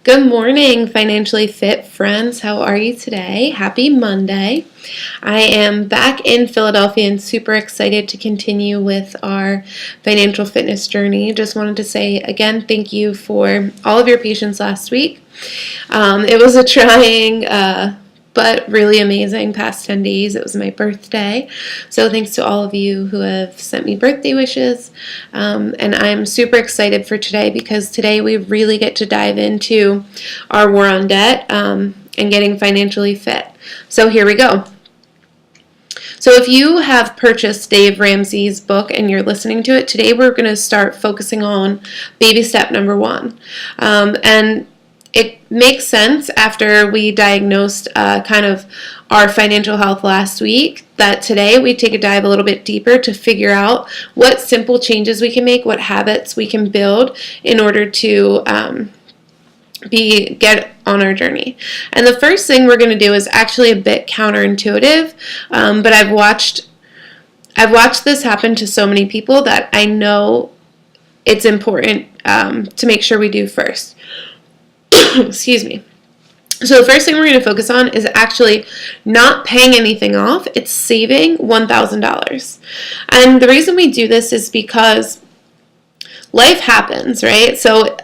Good morning, financially fit friends. How are you today? Happy Monday. I am back in Philadelphia and super excited to continue with our financial fitness journey. Just wanted to say again, thank you for all of your patience last week. It was a trying, but really amazing past 10 days. It was my birthday. So thanks to all of you who have sent me birthday wishes. And I'm super excited for today because today we really get to dive into our war on debt and getting financially fit. So here we go. So if you have purchased Dave Ramsey's book and you're listening to it, today we're going to start focusing on baby step number 1. And it makes sense after we diagnosed kind of our financial health last week that today we take a dive a little bit deeper to figure out what simple changes we can make, what habits we can build in order to get on our journey. And the first thing we're going to do is actually a bit counterintuitive, but I've watched this happen to so many people that I know it's important to make sure we do first. Excuse me. So the first thing we're going to focus on is actually not paying anything off. It's saving $1,000. And the reason we do this is because life happens, right? So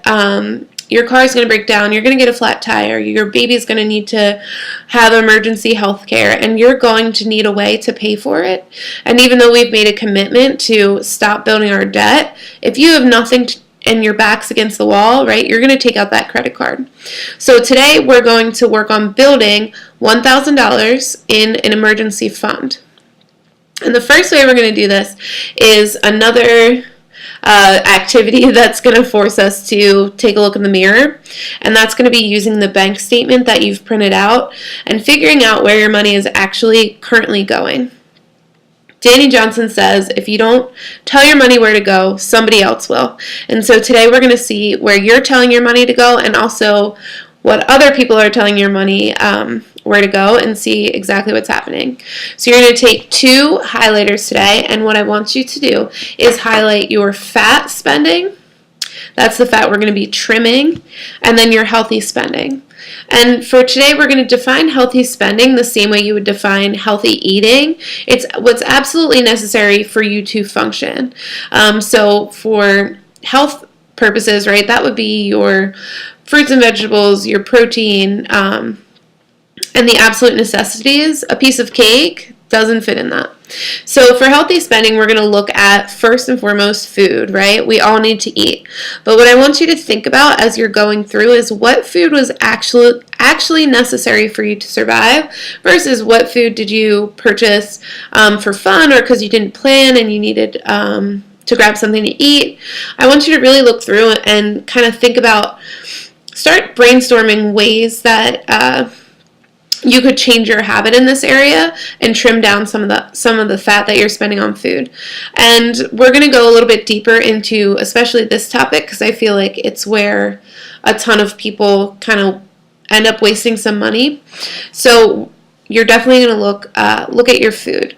your car is going to break down, you're going to get a flat tire, your baby's going to need to have emergency health care, and you're going to need a way to pay for it. And even though we've made a commitment to stop building our debt, if you have nothing and your back's against the wall, right, you're going to take out that credit card. So today we're going to work on building $1,000 in an emergency fund. And the first way we're going to do this is another activity that's going to force us to take a look in the mirror, and that's going to be using the bank statement that you've printed out and figuring out where your money is actually currently going. Danny Johnson says, if you don't tell your money where to go, somebody else will. And so today we're going to see where you're telling your money to go and also what other people are telling your money where to go and see exactly what's happening. So you're going to take 2 highlighters today, and what I want you to do is highlight your fat spending. That's the fat we're going to be trimming, and then your healthy spending. And for today, we're going to define healthy spending the same way you would define healthy eating. It's what's absolutely necessary for you to function. So for health purposes, right, that would be your fruits and vegetables, your protein, and the absolute necessities. A piece of cake doesn't fit in that. So for healthy spending, we're going to look at first and foremost food, right? We all need to eat. But what I want you to think about as you're going through is what food was actually necessary for you to survive versus what food did you purchase for fun or because you didn't plan and you needed to grab something to eat. I want you to really look through and kind of think about, start brainstorming ways that you could change your habit in this area and trim down some of the fat that you're spending on food. And we're going to go a little bit deeper into especially this topic because I feel like it's where a ton of people kind of end up wasting some money. So you're definitely going to look at your food.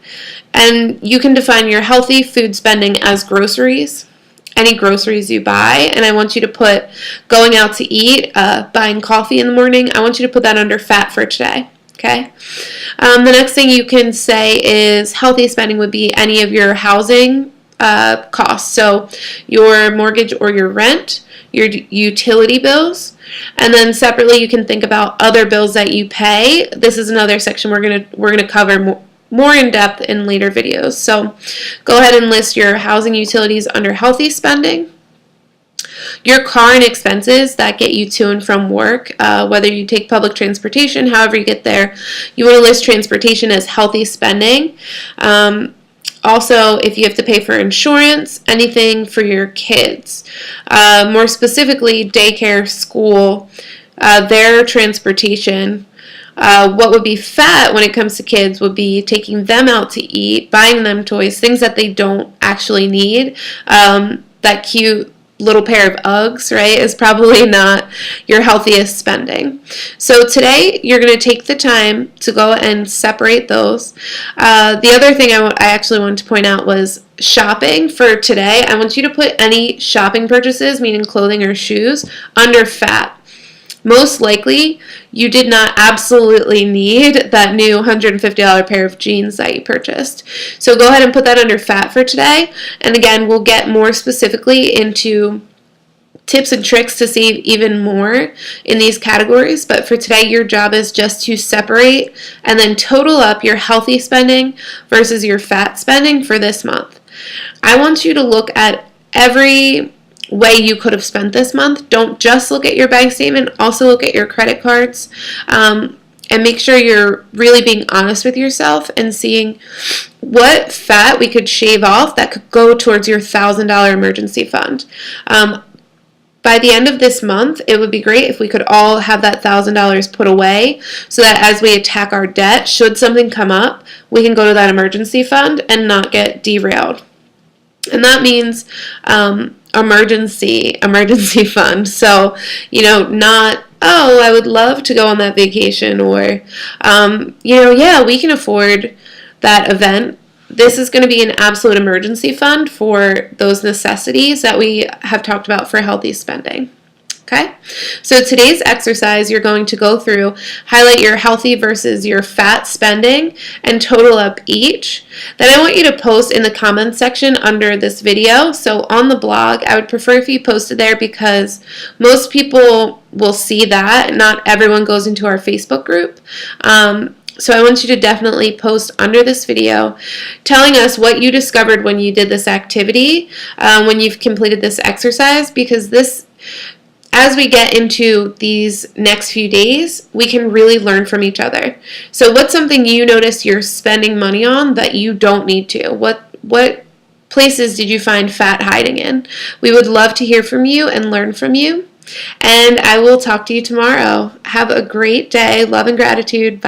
And you can define your healthy food spending as groceries. Any groceries you buy, and I want you to put going out to eat, buying coffee in the morning, I want you to put that under fat for today, okay? The next thing you can say is healthy spending would be any of your housing costs, so your mortgage or your rent, your utility bills, and then separately you can think about other bills that you pay. This is another section we're gonna cover more in depth in later videos. So go ahead and list your housing utilities under healthy spending. Your car and expenses that get you to and from work, whether you take public transportation, however you get there, you want to list transportation as healthy spending. Also, if you have to pay for insurance, anything for your kids, more specifically daycare, school, their transportation. What would be fat when it comes to kids would be taking them out to eat, buying them toys, things that they don't actually need. That cute little pair of Uggs, right, is probably not your healthiest spending. So today you're going to take the time to go and separate those. The other thing I actually wanted to point out was shopping for today. I want you to put any shopping purchases, meaning clothing or shoes, under fat. most likely you did not absolutely need that new $150 pair of jeans that you purchased. So go ahead and put that under fat for today. And again, we'll get more specifically into tips and tricks to save even more in these categories. But for today, your job is just to separate and then total up your healthy spending versus your fat spending for this month. I want you to look at every way you could have spent this month. Don't just look at your bank statement, also look at your credit cards, and make sure you're really being honest with yourself and seeing what fat we could shave off that could go towards your $1,000 emergency fund. By the end of this month, it would be great if we could all have that $1,000 put away so that as we attack our debt, should something come up, we can go to that emergency fund and not get derailed. And that means emergency fund. So, not, oh, I would love to go on that vacation, or, yeah, we can afford that event. This is going to be an absolute emergency fund for those necessities that we have talked about for healthy spending. Okay, so today's exercise, you're going to go through, highlight your healthy versus your fat spending, and total up each. Then I want you to post in the comments section under this video. So on the blog, I would prefer if you posted there because most people will see that. Not everyone goes into our Facebook group. So I want you to definitely post under this video telling us what you discovered when you did this activity, when you've completed this exercise, because as we get into these next few days, we can really learn from each other. So what's something you notice you're spending money on that you don't need to? What places did you find fat hiding in? We would love to hear from you and learn from you. And I will talk to you tomorrow. Have a great day. Love and gratitude. Bye.